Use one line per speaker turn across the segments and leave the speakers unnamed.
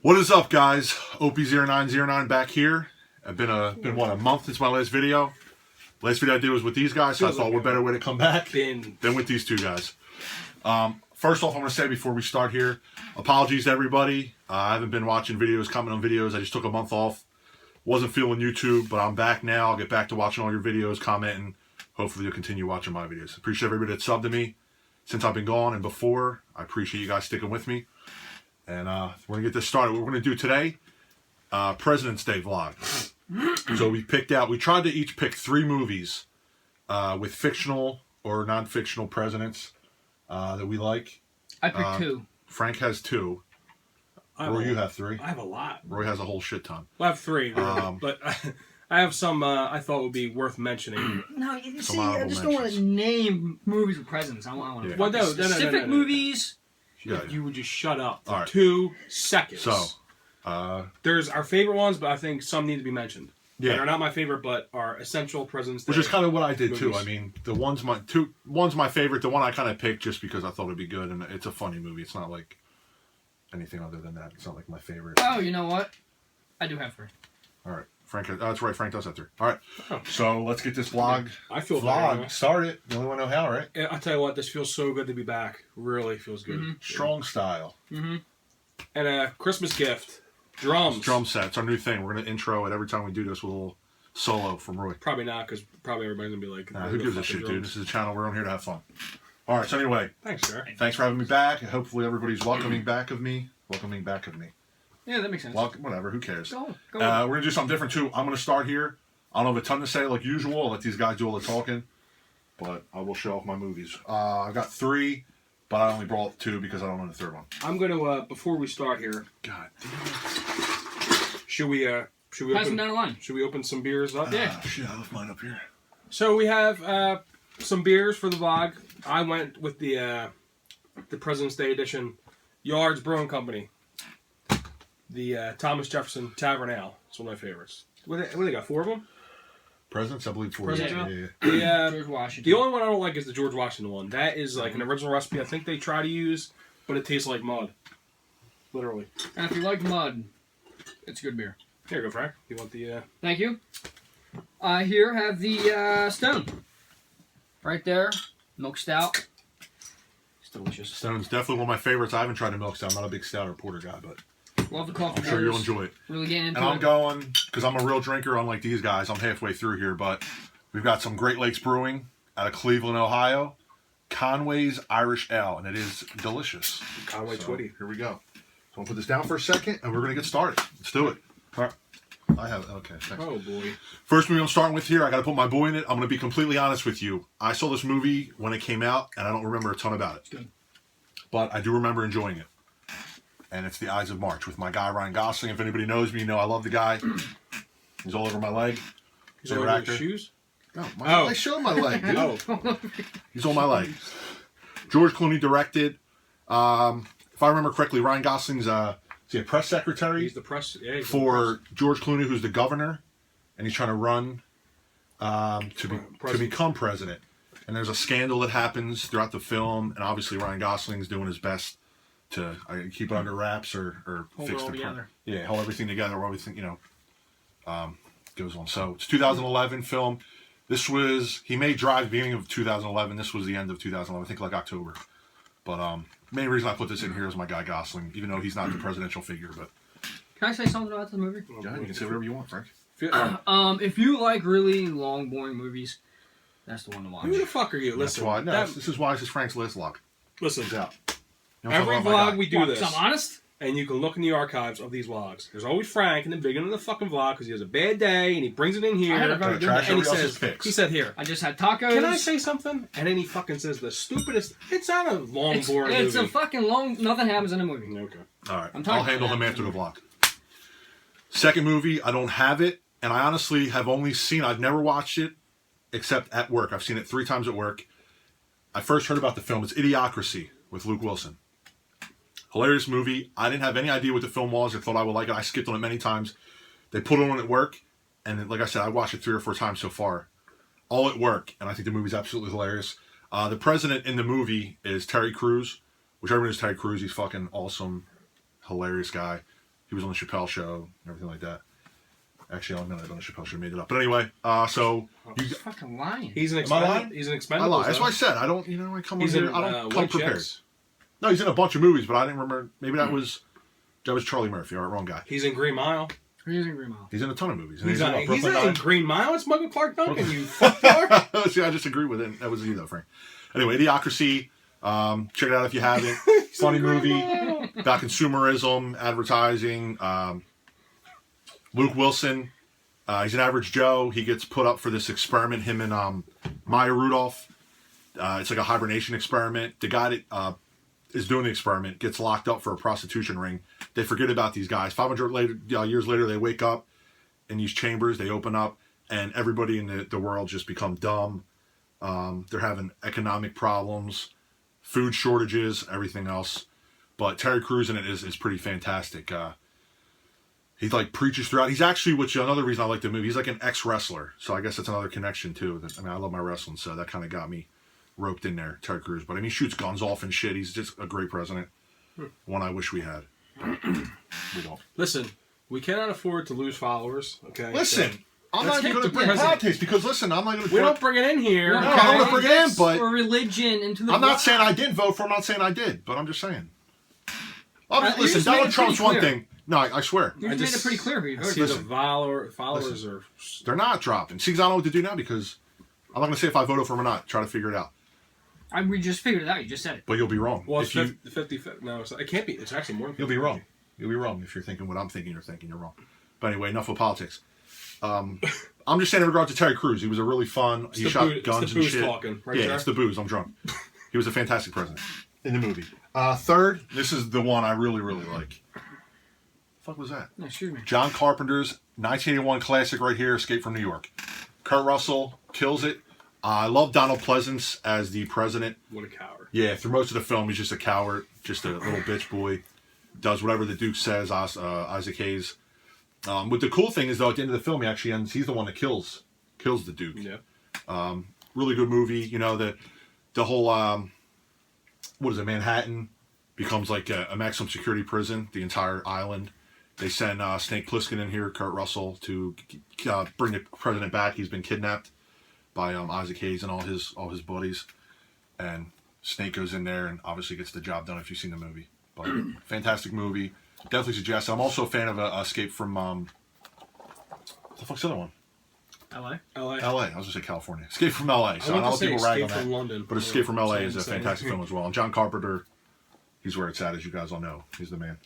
What is up, guys? Opie0909 back here. I've been a month since my last video. Last video I did was with these guys, so I thought what better way to come back than with these two guys. First off, I'm going to say before we start here, apologies to everybody. I haven't been watching videos, commenting on videos. I just took a month off. Wasn't feeling YouTube, but I'm back now. I'll get back to watching all your videos, commenting. Hopefully you'll continue watching my videos. Appreciate everybody that subbed to me since I've been gone and before. I appreciate you guys sticking with me. And we're going to get this started. What we're going to do today, President's Day vlog. So we tried to each pick 3 movies with fictional or non-fictional presidents that we like.
I picked 2.
Frank has 2. Roy, you have 3.
I have a lot.
Roy has a whole shit ton.
Well, I have 3, but I have some I thought would be worth mentioning.
No, you see, I just don't want to name movies with presidents. I want
Yeah. Well, no,
specific movies.
If you would just shut up for
All right.
2 seconds.
So,
there's our favorite ones, but I think some need to be mentioned.
Yeah.
That are not my favorite, but are essential President's Day.
which is kind of what I did too.
movies.
I mean, one's my favorite. The one I kind of picked just because I thought it'd be good, and it's a funny movie. It's not like anything other than that. It's not like my favorite.
Oh, you know what? I do have 3.
All right, Frank. That's right. Frank does have 3. All right.
Oh.
So let's get this vlog.
I feel better now.
Start it. You only want to know how, right?
Yeah, I'll tell you what, this feels so good to be back. Really feels good.
Mm-hmm.
Strong style.
Mm-hmm.
And a Christmas gift. Drums.
Drum set. It's our new thing. We're gonna intro it every time we do this with a little solo from Roy.
Probably not, because probably everybody's going to be like...
Who gives a shit, dude? This is a channel. We're on here to have fun. All right. So anyway,
Thanks, sir.
thanks for having me back. Hopefully everybody's welcoming back of me.
Yeah, that makes sense.
Well, whatever. Who cares?
Go
We're going to do something different, too. I'm going to start here. I don't have a ton to say like usual. I'll let these guys do all the talking. But I will show off my movies. I've got 3, but I only brought 2 because I don't know the third one.
I'm going to, before we start here...
God damn.
Should we
Pass
open...
them down the line.
Should we open some beers up?
Yeah.
Shit, I left mine up here.
So we have some beers for the vlog. I went with the President's Day edition, Yards Brewing Company. The Thomas Jefferson Tavern Ale. It's one of my favorites. What do they got? 4 of them?
Presidents, I believe 4.
Presidents,
Yeah.
George Washington.
The only one I don't like is the George Washington one. That is like an original recipe I think they try to use, but it tastes like mud. Literally.
And if you like mud, it's good beer.
Here you go, Frank. You want the...
Thank you. I here have the Stone. Right there. Milk Stout. It's delicious.
Stone's definitely one of my favorites. I haven't tried a milk stout. I'm not a big stout or porter guy, but
Love the coffee
I'm sure you'll
beers.
enjoy it.
Really getting into
And I'm
it.
going, because I'm a real drinker, unlike these guys. I'm halfway through here, but we've got some Great Lakes Brewing out of Cleveland, Ohio. Conway's Irish Ale, and it is delicious.
Conway Twitty.
Here we go. So I'll put this down for a second, and we're going to get started. Let's do it. All right. I have, okay, thanks.
Oh, boy.
First movie I'm starting with here, I got to put my boy in it. I'm going to be completely honest with you. I saw this movie when it came out, and I don't remember a ton about it.
Good.
But I do remember enjoying it. And it's The Ides of March with my guy, Ryan Gosling. If anybody knows me, you know I love the guy. He's all over my leg.
He's
Favorite
wearing
actor.
shoes?
No,
Oh.
I showed my leg, dude.
Oh.
He's on my leg. George Clooney directed. If I remember correctly, Ryan Gosling's is he a press secretary
He's the press... Yeah, he's the
for George Clooney, who's the governor, and he's trying to run to become president. And there's a scandal that happens throughout the film, and obviously Ryan Gosling's doing his best to keep it under wraps or
Hold
fix
it all
the
together.
Yeah, hold everything together while everything goes on. So it's 2011 film. He made Drive beginning of 2011. This was the end of 2011, I think like October. But main reason I put this in here is my guy Gosling, even though he's not the presidential figure. But
Can I say something about the movie?
yeah, you can say whatever you want, Frank.
If you like really long, boring movies, that's the one to watch.
Who the fuck are you?
That's
Listen.
why. No, this is why this is Frank's list lock.
Listen.
It's out. You know,
Every
I'm talking about my
vlog
guy.
we do
What,
this.
'cause I'm honest?
And you can look in the archives of these vlogs. There's always Frank in the beginning of the fucking vlog because he has a bad day and he brings it in here.
I had a very
Gotta
good
trash
day.
and he
everybody else's
says,
picks.
he said, here,
I just had tacos.
can I say something? And then he fucking says the stupidest, it's not a long, boring
It's
movie.
a fucking long, nothing happens in a movie.
Okay.
All right,
I'm talking
I'll handle
about
him
that.
after the vlog. Second movie, I don't have it, and I honestly have only seen. I've never watched it except at work. I've seen it 3 times at work. I first heard about the film. It's Idiocracy with Luke Wilson. Hilarious movie. I didn't have any idea what the film was. I thought I would like it. I skipped on it many times. They put it on at work, and like I said, I watched it 3 or 4 times so far. All at work, and I think the movie's absolutely hilarious. The president in the movie is Terry Crews, which everyone knows Terry Crews. He's fucking awesome, hilarious guy. He was on the Chappelle Show and everything like that. Actually, I'm not on the Chappelle Show. Made it up. But anyway, so
He's fucking lying.
He's an
Am I lying?
He's an
I
Expendables.
lie. That's what I said. I don't. You know, I come
He's
on
in
here. I don't come
White
prepared.
Chicks.
No, he's in a bunch of movies, but I didn't remember. Maybe that was Charlie Murphy. All right, wrong guy.
He's in Green Mile.
He's in Green Mile.
He's in a ton of movies. And
He's
in
not
Brooklyn
in Green Mile. It's Michael Clark Duncan. You fucktard.
See, I just agree with it. That was you, though, Frank. Anyway, Idiocracy. Check it out if you haven't. Funny movie about consumerism, advertising. Luke Wilson. He's an average Joe. He gets put up for this experiment. Him and Maya Rudolph. It's like a hibernation experiment. The guy that is doing the experiment gets locked up for a prostitution ring. They forget about these guys. 500 years later, they wake up in these chambers. They open up, and everybody in the world just become dumb. They're having economic problems, food shortages, everything else. But Terry Crews in it is pretty fantastic. He like preaches throughout. He's actually, which another reason I like the movie. He's like an ex-wrestler, so I guess that's another connection too. I mean, I love my wrestling, so that kind of got me roped in there. Terry Crews, but I mean, he shoots guns off and shit. He's just a great president. One I wish we had. We don't.
Listen, we cannot afford to lose followers. Okay.
Listen,
So
I'm
let's
not
take
going to
the
bring
president.
politics because listen, I'm not going to.
we don't bring it in here.
No,
No, I'm going to bring it in, but
or religion into the.
I'm not saying I didn't vote for him. I'm not saying I did, but I'm just saying.
You
Listen,
just made
Donald
it
Trump's
pretty
one
clear.
thing. No, I swear.
You just made it pretty clear who you
I
voted
see
for.
the
Listen.
followers are.
They're not dropping. See, 'cause I don't know what to do now because I'm not going to say if I voted for him or not. Try to figure it out.
We just figured it out. You just said it.
But you'll be wrong.
Well, it's
If you,
50. No, it can't be. It's actually more than 50.
you'll be wrong. You'll be wrong if you're thinking what I'm thinking. You're wrong. But anyway, enough of politics. I'm just saying in regard to Terry Crews. He was a really fun. He shot guns
it's the
and
booze
shit.
talking, right
Yeah,
there?
it's the booze. I'm drunk. He was a fantastic president in the movie. Third, this is the one I really, really like. The fuck was that?
No, excuse me.
John Carpenter's 1981 classic right here, Escape from New York. Kurt Russell kills it. I love Donald Pleasance as the president.
What a coward.
Yeah, through most of the film, he's just a coward, just a little bitch boy. Does whatever the Duke says, Isaac Hayes. But the cool thing is, though, at the end of the film, he actually ends, he's the one that kills the Duke.
Yeah.
Really good movie. You know, the whole, what is it, Manhattan becomes like a maximum security prison, the entire island. They send Snake Plissken in here, Kurt Russell, to bring the president back. He's been kidnapped by Isaac Hayes and all his buddies. And Snake goes in there and obviously gets the job done if you've seen the movie. But fantastic movie. Definitely suggest it. I'm also a fan of Escape from, what the fuck's the other one?
L.A.
L.A.
LA. I was going to say California. Escape from LA. So
I
a
want
lot
to
of
say
people rag on
Escape
that.
from London.
But Escape from LA is a
Same.
fantastic film as well. And John Carpenter, he's where it's at, as you guys all know. He's the man.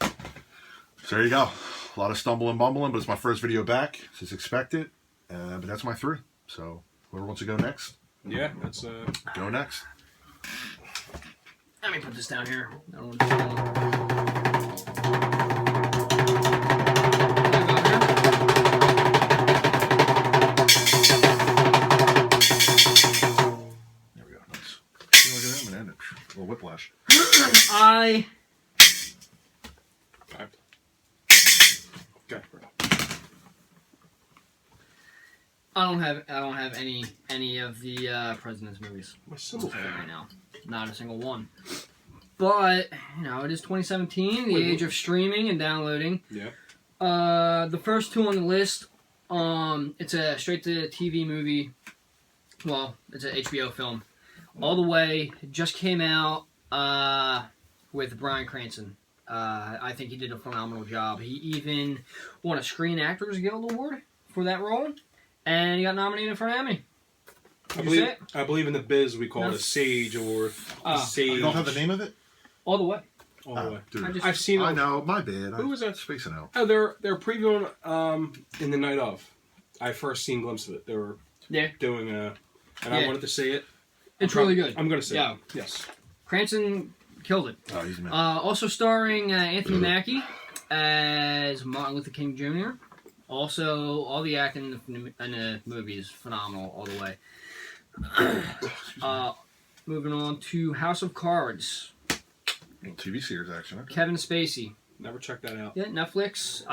So there you go. A lot of stumbling, bumbling, but it's my first video back, as expected. But that's my 3. So whoever wants to go next,
Yeah, that's
go next.
Let me put this down here. I don't want to
There we go. Nice. Look at him and end it. A little whiplash.
I
okay.
don't have any of the President's movies
My symbol.
right now. Not a single one. But you know, it is 2017, the age of streaming and downloading.
Yeah.
The first 2 on the list, it's a straight-to-TV movie. Well, it's an HBO film. All the Way just came out with Bryan Cranston. I think he did a phenomenal job. He even won a Screen Actors Guild Award for that role, and he got nominated for an Emmy.
I believe in the biz we call
No.
it a Sage Award. Sage.
You don't have the name of it?
All the Way.
All the way.
Dude.
I've seen it.
I know. My bad.
Who was that?
Spacing out.
Oh, they're previewing in the night of. I first seen a glimpse of it. They were doing and I
Yeah.
wanted to see it.
It's really good.
I'm gonna say
Yeah.
it. Yes.
Cranston killed it.
Oh, he's the man.
Also starring Anthony Mackie as Martin Luther King Jr. Also, all the acting in the movie is phenomenal all the way. Moving on to House of Cards.
TV series action. Okay.
Kevin Spacey.
Never checked that out.
Yeah, Netflix.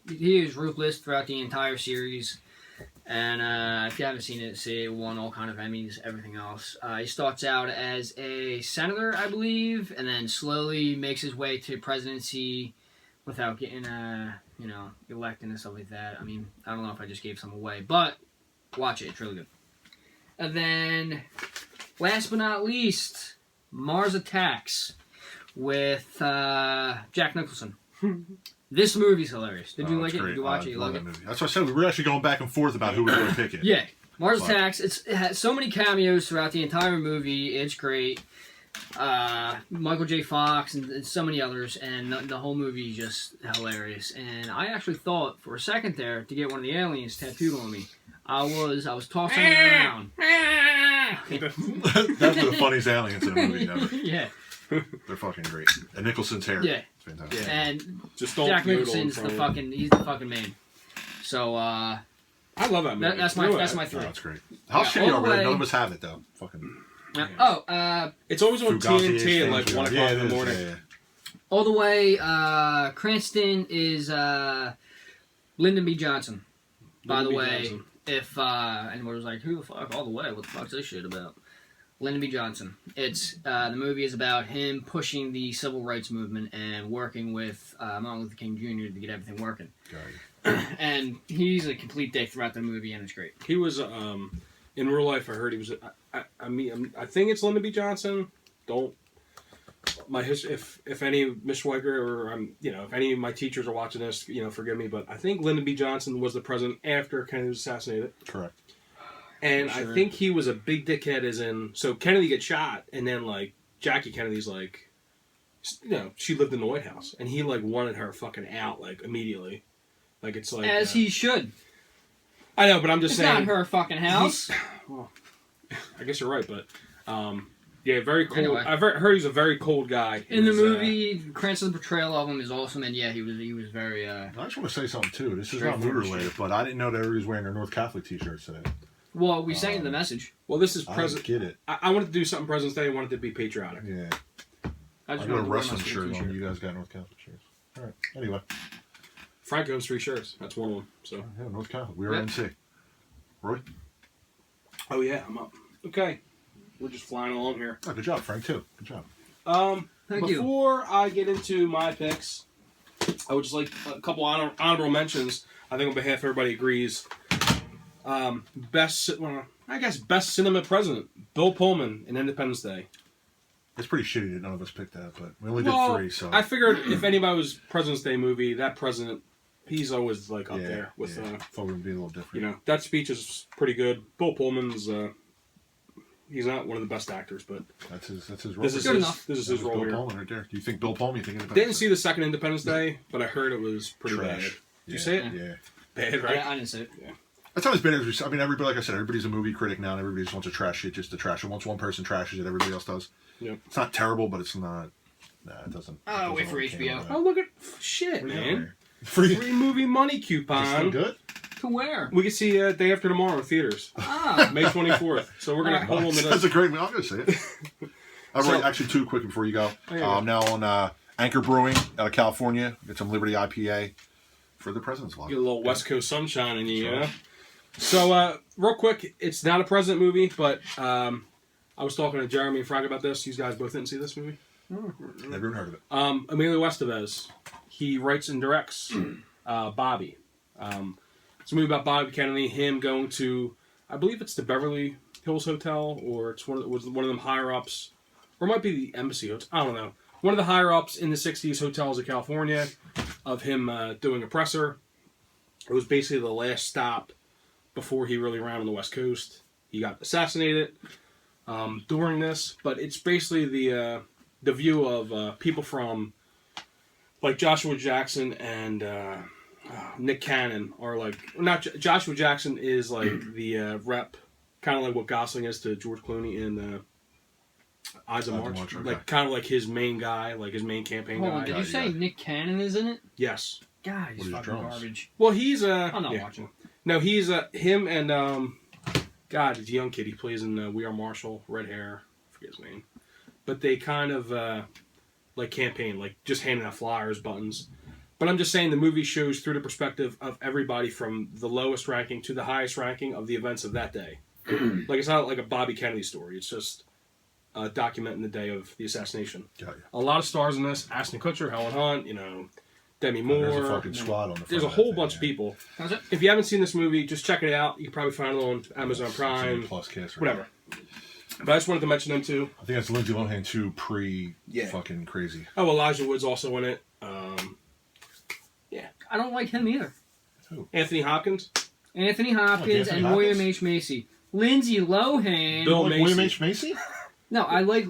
He is ruthless throughout the entire series. And if you haven't seen it, see it won all kind of Emmys, everything else. He starts out as a senator, I believe, and then slowly makes his way to presidency without getting elected and stuff like that. I mean, I don't know if I just gave some away, but watch it. It's really good. And then, last but not least, Mars Attacks with Jack Nicholson. This movie's hilarious. Did you like it? Did you watch it? You love it?
Movie. That's what I said. We were actually going back and forth about who we were going to pick it.
Yeah. Mars Attacks. It has so many cameos throughout the entire movie. It's great. Michael J. Fox and so many others, and the whole movie is just hilarious. And I actually thought for a second there to get one of the aliens tattooed on me. I was tossing it around.
That's one of the funniest aliens in a movie ever.
Yeah.
They're fucking great. And Nicholson's hair.
Yeah.
It's fantastic.
Yeah. And
just
Jack Nicholson's he's the fucking man. So
I love that movie.
That's my three.
Oh, that's great. How shitty are we? None of us have it though. Fucking.
It's always on TNT at like 1 o'clock in the morning.
Yeah.
All the way, Cranston is Lyndon B. Johnson. By the way, if anyone was like, who the fuck, all the way, what the fuck's this shit about? Lyndon B. Johnson. It's the movie is about him pushing the civil rights movement and working with Martin Luther King Jr. to get everything working. And he's a complete dick throughout the movie, and it's great.
He was in real life. I heard he was. I think it's Lyndon B. Johnson. Don't my history. If any Miss Schweiger or if any of my teachers are watching this, forgive me, but I think Lyndon B. Johnson was the president after Kennedy was assassinated.
Correct.
And sure. I think he was a big dickhead, as in, so Kennedy gets shot, and then, like, Jackie Kennedy's like, she lived in the White House, and he, like, wanted her fucking out, like, immediately. Like, it's like...
As he should.
I know, but I'm just saying...
It's not her fucking house.
Well, I guess you're right, but, yeah, very cold.
Anyway.
I've heard he's a very cold guy.
In the movie, Cranston's portrayal of him is awesome, and yeah, he was very,
I just want to say something, too. This is not movie related, but I didn't know that everybody was wearing their North Catholic t-shirts today.
Well, we sent you the message.
Well, this is
President. I get it.
I wanted to do something President's Day. I wanted to be patriotic.
Yeah.
I
got a wrestling shirt on. You guys got North Catholic shirts. All right. Anyway.
Frank owns 3 shirts. That's one of them. So.
Yeah, North Catholic. We are NC. Roy?
Oh, yeah. I'm up. Okay. We're just flying along here.
Oh, good job, Frank, too. Good job.
Thank you.
Before I get into my picks, I would just like a couple honorable mentions. I think on behalf of everybody agrees. Best cinema president, Bill Pullman in Independence Day.
It's pretty shitty that none of us picked that, but we only did 3, so...
I figured if anybody was President's Day movie, that president, he's always, like, up there with...
thought we would be a little different.
That speech is pretty good. Bill Pullman's, he's not one of the best actors, but... That's his role. This is his role
Bill
here.
Pullman right there. Do you think Bill Pullman, you think Independence
Didn't see the second Independence Day, but I heard it was pretty bad. Did you see it?
Yeah.
Bad, right?
I didn't see it.
Yeah.
That's how it's been. I mean, everybody, like I said, everybody's a movie critic now, and everybody just wants to trash shit just to trash it. Once one person trashes it, everybody else does.
Yep.
It's not terrible, but it's not... Nah, it doesn't...
Oh, wait for HBO.
Oh, look at... Shit, man. Free movie money coupon.
Still good?
To where?
We can see Day After Tomorrow in theaters. May 24th. So we're going to hold on to this.
That's a great... I'm going to say it. Actually, 2 quick before you go. I'm now on Anchor Brewing out of California. Get some Liberty IPA for the President's Vlog.
Get a little West Coast sunshine in you, yeah? So, real quick, it's not a President movie, but I was talking to Jeremy and Frank about this. You guys both didn't see this movie?
Never even heard of it.
Emilio Estevez. He writes and directs Bobby. It's a movie about Bobby Kennedy, him going to, I believe it's the Beverly Hills Hotel, or it's one of them higher-ups, or it might be the Embassy Hotel. I don't know. One of the higher-ups in the 60s hotels of California, of him doing a presser. It was basically the last stop before he really ran on the West Coast. He got assassinated during this, but it's basically the view of people from like Joshua Jackson and Nick Cannon are like Joshua Jackson is like the rep, kind of like what Gosling is to George Clooney in Eyes of March.
Okay.
Like kind of like his main guy, like his main campaign guy.
On, did you say Nick Cannon is in it?
Yes.
God, he's fucking garbage.
Well, he's
I'm not watching.
No, he's him and God, he's a young kid. He plays in We Are Marshall, red hair, I forget his name. But they kind of like campaign, like just handing out flyers, buttons. But I'm just saying the movie shows through the perspective of everybody from the lowest ranking to the highest ranking of the events of that day. Like it's not like a Bobby Kennedy story. It's just documenting the day of the assassination.
Got you.
A lot of stars in this: Ashton Kutcher, Helen Hunt, Demi Moore.
There's a fucking squad on the front.
There's a whole bunch of people. If you haven't seen this movie, just check it out. You can probably find it on Amazon Prime.
Plus cast,
whatever. But I just wanted to mention them too.
I think that's Lindsay Lohan too, fucking crazy.
Oh, Elijah Wood's also in it.
Yeah. I don't like him either.
Who?
Anthony Hopkins.
Anthony Hopkins and William H. Macy. Lindsay Lohan.
Bill Macy.
William H. Macy?
No, I like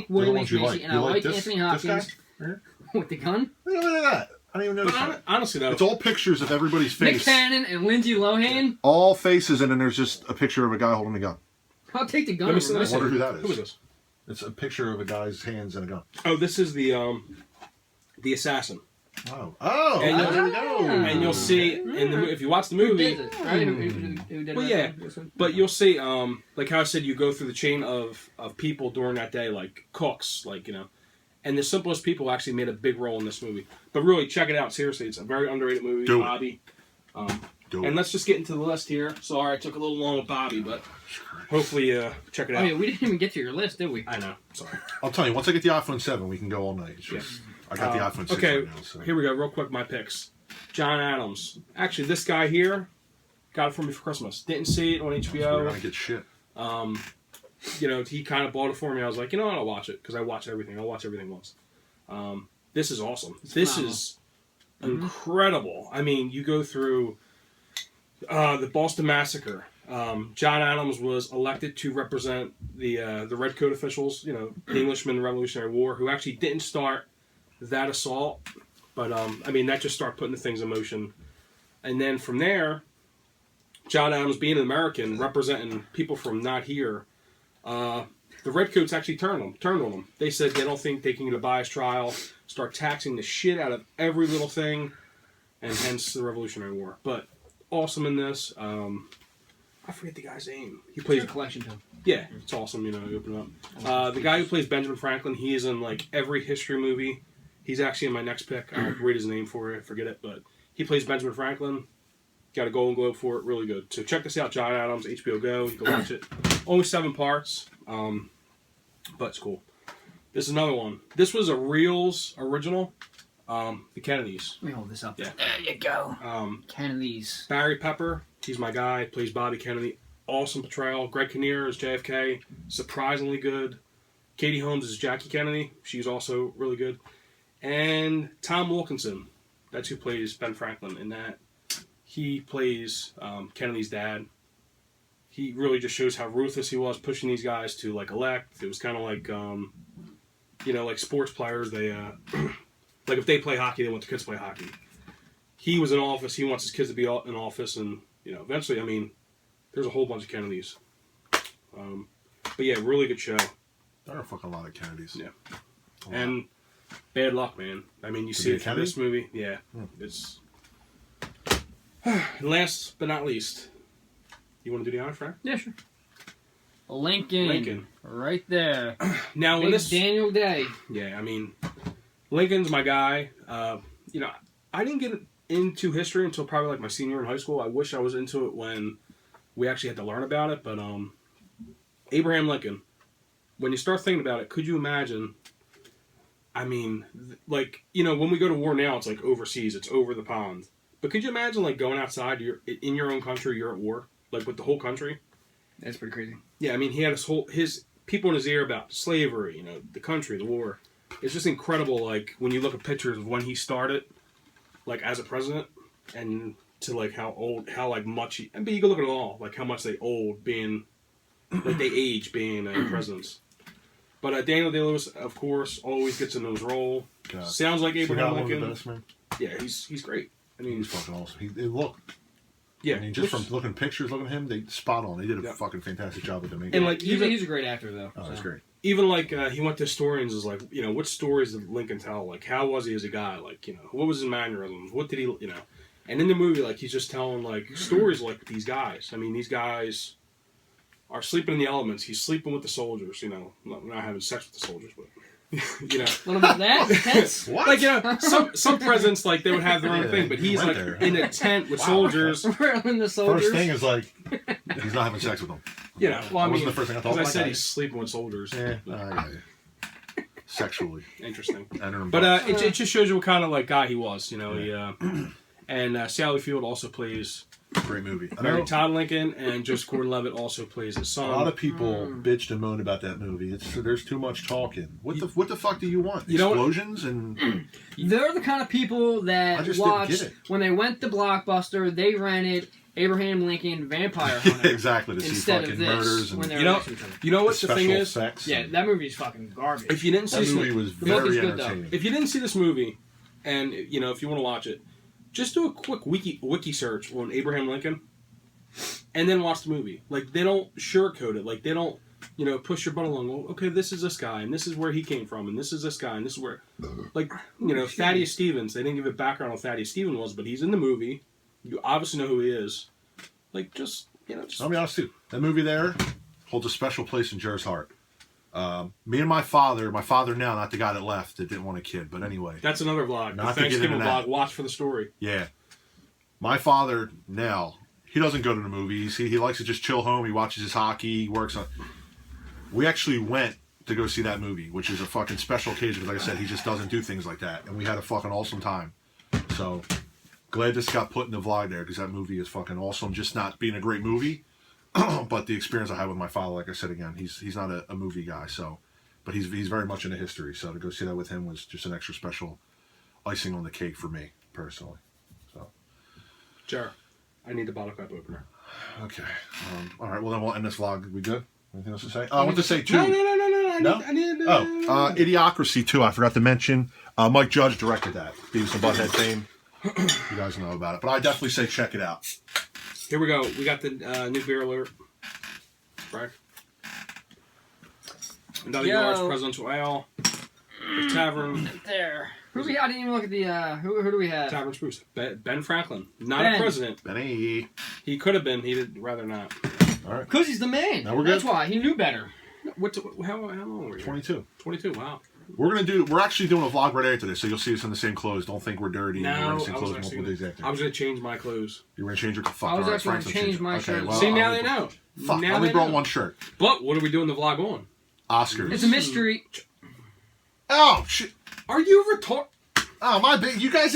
William H. Macy, and I like Anthony Hopkins.
Right?
With the gun?
Look at that. I don't even notice that.
Honestly, though.
It's all pictures of everybody's face.
Nick Cannon and Lindsay Lohan?
All faces, and then there's just a picture of a guy holding a gun.
I'll take the gun.
Let me see.
I wonder who that is.
Who is this?
It's a picture of a guy's hands and a gun.
Oh, this is the assassin.
Oh, there we go.
And you'll see in the if you watch the movie.
Who did
Well, yeah, but you'll see, like how I said, you go through the chain of people during that day, like cooks, like and the simplest people actually made a big role in this movie. But really, check it out. Seriously, it's a very underrated movie.
Do
Bobby. And let's just get into the list here. Sorry, I took a little long with Bobby, but hopefully, check it out.
Oh yeah, we didn't even get to your list, did we?
I know. Sorry.
I'll tell you, once I get the iPhone 7, we can go all night. It's just, I got the iPhone 6
okay,
right now. So.
Here we go. Real quick, my picks. John Adams. Actually, this guy here got it for me for Christmas. Didn't see it on HBO.
We're gonna get shit.
He kind of bought it for me. I was like, you know what? I'll watch it because I watch everything. I'll watch everything once. This is awesome. This is incredible. I mean, you go through the Boston Massacre. John Adams was elected to represent the Redcoat officials, the Englishmen in the Revolutionary War, who actually didn't start that assault. But, that just started putting the things in motion. And then from there, John Adams, being an American, representing people from not here, the Redcoats actually turned on them. They said they don't think they can get a bias trial, start taxing the shit out of every little thing, and hence the Revolutionary War. But awesome in this. I forget the guy's name. He plays
a collection too.
Yeah, it's awesome. You open up. The guy who plays Benjamin Franklin, he is in like every history movie. He's actually in my next pick. I'll read his name for you. I forget it, but he plays Benjamin Franklin. Got a Golden Globe for it. Really good. So check this out, John Adams, HBO Go. You can watch it. Only 7 parts, but it's cool. This is another one. This was a Reels original. The Kennedys.
Let me hold this up.
Yeah.
There you go. Kennedys.
Barry Pepper. He's my guy. Plays Bobby Kennedy. Awesome portrayal. Greg Kinnear is JFK. Surprisingly good. Katie Holmes is Jackie Kennedy. She's also really good. And Tom Wilkinson. That's who plays Ben Franklin in that. He plays Kennedy's dad. He really just shows how ruthless he was pushing these guys to elect. It was kind of like, like sports players. They like if they play hockey, they want their kids to play hockey. He was in office. He wants his kids to be in office, and eventually, there's a whole bunch of Kennedys. But yeah, really good show.
There are a fucking lot of Kennedys.
Yeah, and bad luck, man. You see it in this movie. Yeah, it's. And last but not least, you want to do the honor, Frank?
Yeah, sure. Lincoln. Right there.
Now, when this
Daniel Day.
Yeah, Lincoln's my guy. I didn't get into history until probably my senior year in high school. I wish I was into it when we actually had to learn about it. But Abraham Lincoln, when you start thinking about it, could you imagine? When we go to war now, it's overseas, it's over the pond. But could you imagine going outside, you're in your own country, you're at war, with the whole country?
That's pretty crazy.
Yeah, he had his people in his ear about slavery, the country, the war. It's just incredible, when you look at pictures of when he started, as a president, and to how old, how much he, you can look at it all, how much they old being, they age being presidents. But Daniel Day-Lewis, of course, always gets in his role.
God.
Sounds like Abraham Lincoln.
One of the best, man.
Yeah, he's great.
He's fucking awesome.
Yeah,
just from looking at pictures, looking at him, they spot on. They did a fucking fantastic job with the makeup.
And
he's a great actor though.
Oh, that's great.
Even he went to historians is what stories did Lincoln tell? How was he as a guy? What was his mannerisms? What did he, And in the movie, he's just telling stories these guys. These guys are sleeping in the elements. He's sleeping with the soldiers. Not having sex with the soldiers, but.
A little bit of that? That's
What?
Some presidents they would have their own thing, but he's in a tent with soldiers.
In the soldiers.
First thing is he's not having sex with them.
Well,
that wasn't the first thing I thought.
As I said, he's sleeping with soldiers.
Yeah. sexually.
Interesting.
But
it just shows you what kind of like guy he was, you know. Yeah. And Sally Field also plays.
Great movie.
Mary Todd Lincoln and Joseph Gordon-Levitt also plays his son.
A lot of people bitched and moaned about that movie. There's too much talking. What the fuck do you want? Explosions and.
They're the kind of people that watched when they went to Blockbuster. They rented Abraham Lincoln Vampire Hunter.
Exactly, to see fucking murders and
you know what the thing is?
Sex
that movie's fucking garbage.
If you didn't see
that movie was very entertaining.
If you didn't see this movie, and you know if you want to watch it, just do a quick wiki search on Abraham Lincoln, and then watch the movie. Like they don't sugarcoat it. Like they don't push your butt along. Well, okay, this is this guy, and this is where he came from, and this is this guy, and this is where, Thaddeus Stevens. They didn't give a background on Thaddeus Stevens was, but he's in the movie. You obviously know who he is. Like, just.
I'll be honest, too. That movie there holds a special place in Jer's heart. Me and my father now, not the guy that left, that didn't want a kid, but anyway.
That's another vlog.
Not
the
to get into
Thanksgiving
that.
Vlog. Watch for the story.
Yeah. My father now, he doesn't go to the movies. He likes to just chill home. He watches his hockey. He works on. We actually went to go see that movie, which is a fucking special occasion because, like I said, he just doesn't do things like that. And we had a fucking awesome time. So. Glad this got put in the vlog there because that movie is fucking awesome. Just not being a great movie, but the experience I had with my father, like I said again, he's not a movie guy, so, but he's very much into history. So to go see that with him was just an extra special icing on the cake for me personally. So,
Jar, I need the bottle cap opener.
Okay. All right. Well, then we'll end this vlog. We good? Anything else to say? I want to say too.
No. I need
Idiocracy too. I forgot to mention. Mike Judge directed that. Beavis and Butthead fame. You guys know about it, but I definitely say check it out.
Here we go. We got the new beer alert. Right. Another Yards Presidential Ale. The Tavern.
There. I didn't even look at the. Who do we have?
Tavern Spruce. Ben Franklin. Not a president.
Benny.
He could have been. He'd rather not.
All right.
Because he's the man.
Now we're good.
That's why. He knew better.
How long were you?
22.
22, wow.
We're actually doing a vlog right after this, so you'll see us in the same clothes. Don't think we're dirty.
No,
we're in the same clothes multiple days after.
I was going to change my clothes.
You were going to change your fuck.
I was actually going to change my shirt.
See, now they know.
Fuck, I only brought one shirt.
But what are we doing the vlog on?
Oscars.
It's a mystery.
Oh, shit.
Are you retarded?
Oh, my bad. You guys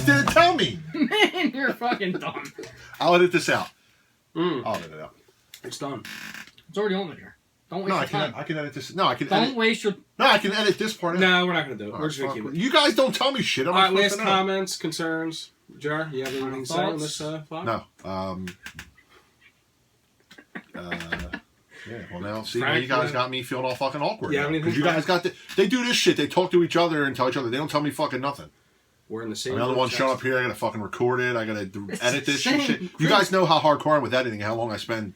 didn't tell me.
Man, you're fucking dumb.
I'll edit this out. I'll edit it out.
It's done.
It's already on there. Don't waste your time.
I can edit this. No, I can
Don't
edit.
waste your...
No, I can edit this part out.
No, we're not going to do it.
All
We're just going to keep it.
You guys don't tell me shit.
All right, last comments, concerns. Jar, you have anything to say on this vlog?
No. Yeah, well now, see, now you guys got me feeling all fucking awkward.
Yeah,
because you guys got they do this shit. They talk to each other and tell each other. They don't tell me fucking nothing.
We're in the same.
I'm the other one showing up here. I gotta fucking record it. I gotta edit this shit. You guys know how hardcore I am with editing. How long I spend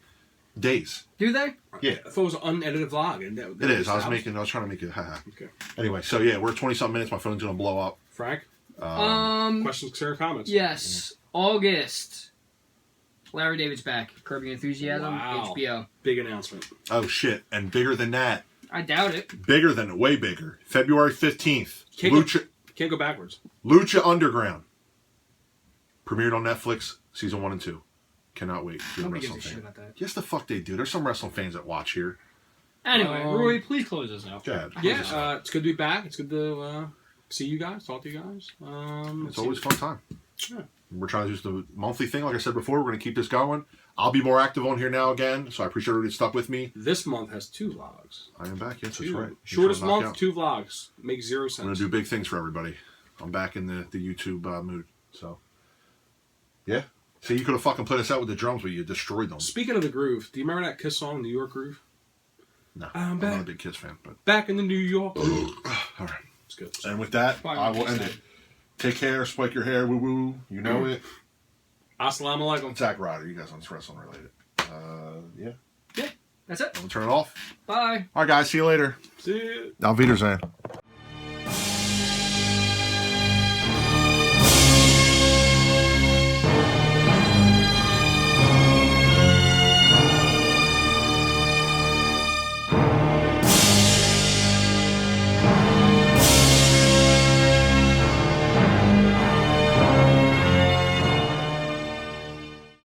days.
Do they?
Yeah.
I thought it was an unedited vlog. And
it is. I was trying to make it. Haha.
Okay.
Anyway, so yeah, we're 20-something minutes. My phone's gonna blow up.
Frank.
Questions,
concerns, comments.
Yes. August. Larry David's back. Curb Your Enthusiasm.
Wow.
HBO.
Big announcement.
Oh shit! And bigger than that.
I doubt it.
Bigger than it. Way bigger. February 15th.
Can't go backwards.
Lucha Underground. Premiered on Netflix. Season 1 and 2. Cannot wait.
Nobody gives a shit about that.
Yes, the fuck they do. There's some wrestling fans that watch here.
Anyway, Roy, please close this out.
Go ahead.
Yeah, it's good to be back. It's good to see you guys, talk to you guys.
It's always a fun time.
Yeah.
We're trying to do just a monthly thing. Like I said before, we're going to keep this going. I'll be more active on here now again, so I appreciate everybody stuck with me.
This month has 2 vlogs.
I am back. Yes, that's right.
Shortest month, 2 vlogs. Makes 0 sense.
I'm going to do big things for everybody. I'm back in the YouTube mood. So, yeah. See, you could have fucking played us out with the drums, but you destroyed them.
Speaking of the groove, do you remember that Kiss song, New York Groove?
No, I'm not a big Kiss fan. But
back in the New York Groove.
All right.
It's good.
And with that, I will end it. Take care, spike your hair, woo-woo. You know it.
Assalamu alaikum.
Zach Ryder, you guys on wrestling related. Yeah.
Yeah, that's it.
I'm going to turn it off.
Bye.
All right, guys. See you later.
See you.
Auf Wiedersehen.